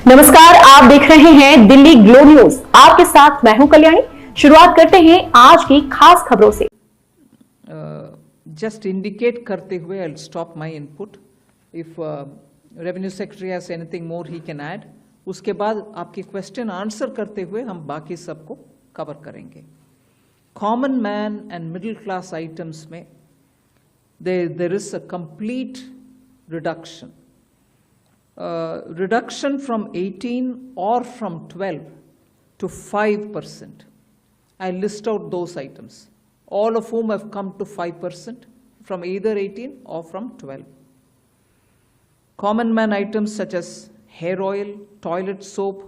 नमस्कार, आप देख रहे हैं दिल्ली ग्लो न्यूज। आपके साथ मैं हूं कल्याणी। शुरुआत करते हैं आज की खास खबरों से। जस्ट इंडिकेट करते हुए I will stop my input. If revenue secretary has anything more he can add. उसके बाद आपके क्वेश्चन आंसर करते हुए हम बाकी सबको कवर करेंगे। Common man and middle class items में there is a complete reduction. Reduction from 18 or from 12 to 5%. I list out those items, all of whom have come to 5% from either 18 or from 12. Common man items such as hair oil, toilet soap,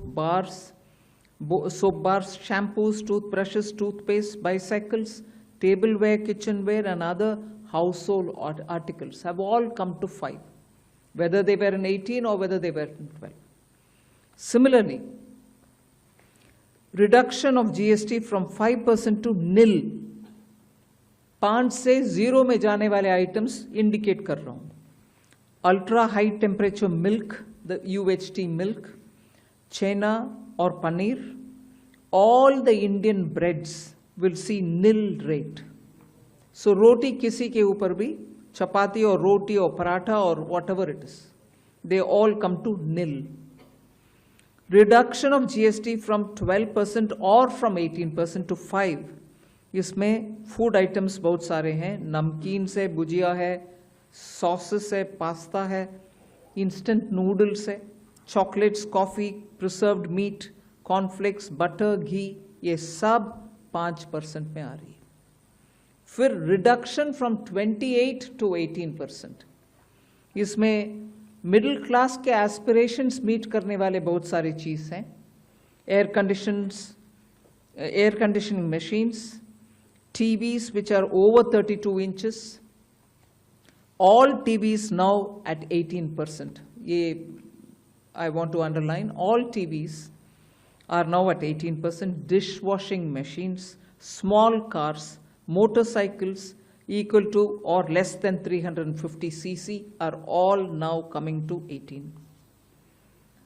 soap bars, shampoos, toothbrushes, toothpaste, bicycles, tableware, kitchenware and other household articles have all come to 5. Whether they were in 18 or whether they were in 12. Similarly, reduction of GST from 5% to nil. 5 से 0 में जाने वाले items indicate कर रहा हूँ. Ultra high temperature milk, the UHT milk, chena or paneer, all the Indian breads will see nil rate. So roti किसी के ऊपर भी chapati or roti or paratha or whatever it is, they all come to nil. Reduction of GST from 12% or from 18% to 5. इसमें food items बहुत सारे हैं. नमकीन से भुजिया है, सॉसेस है, पास्ता है, इंस्टेंट नूडल्स है, chocolates, coffee, preserved meat, cornflakes, butter, घी, ये सब 5% में आ रही है. फिर रिडक्शन फ्रॉम 28 टू 18%. इसमें मिडिल क्लास के एस्पिरेशंस मीट करने वाले बहुत सारी चीज़ हैं. Air conditioning machines, TVs which are over 32 inches, all TVs now at 18%. ये I want to underline, all TVs are now at 18%. Dishwashing machines, small cars, motorcycles equal to or less than 350 cc are all now coming to 18.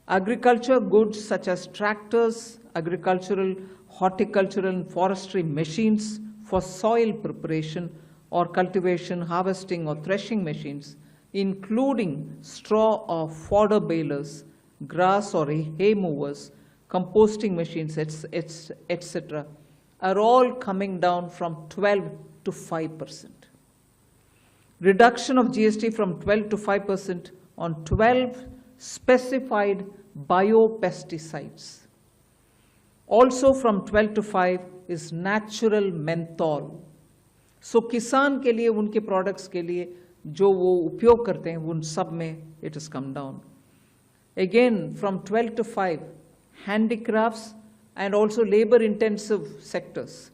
Agriculture goods such as tractors, agricultural, horticultural and forestry machines for soil preparation or cultivation, harvesting or threshing machines, including straw or fodder balers, grass or hay movers, composting machines, etc. are all coming down from 12 to 5%. Reduction of GST from 12 to 5% on 12 specified biopesticides. Also from 12 to 5 is natural menthol. So किसान के लिए, उनके products के लिए जो वो उपयोग करते हैं, उन सब में it has come down. Again from 12 to 5, handicrafts and also labor-intensive sectors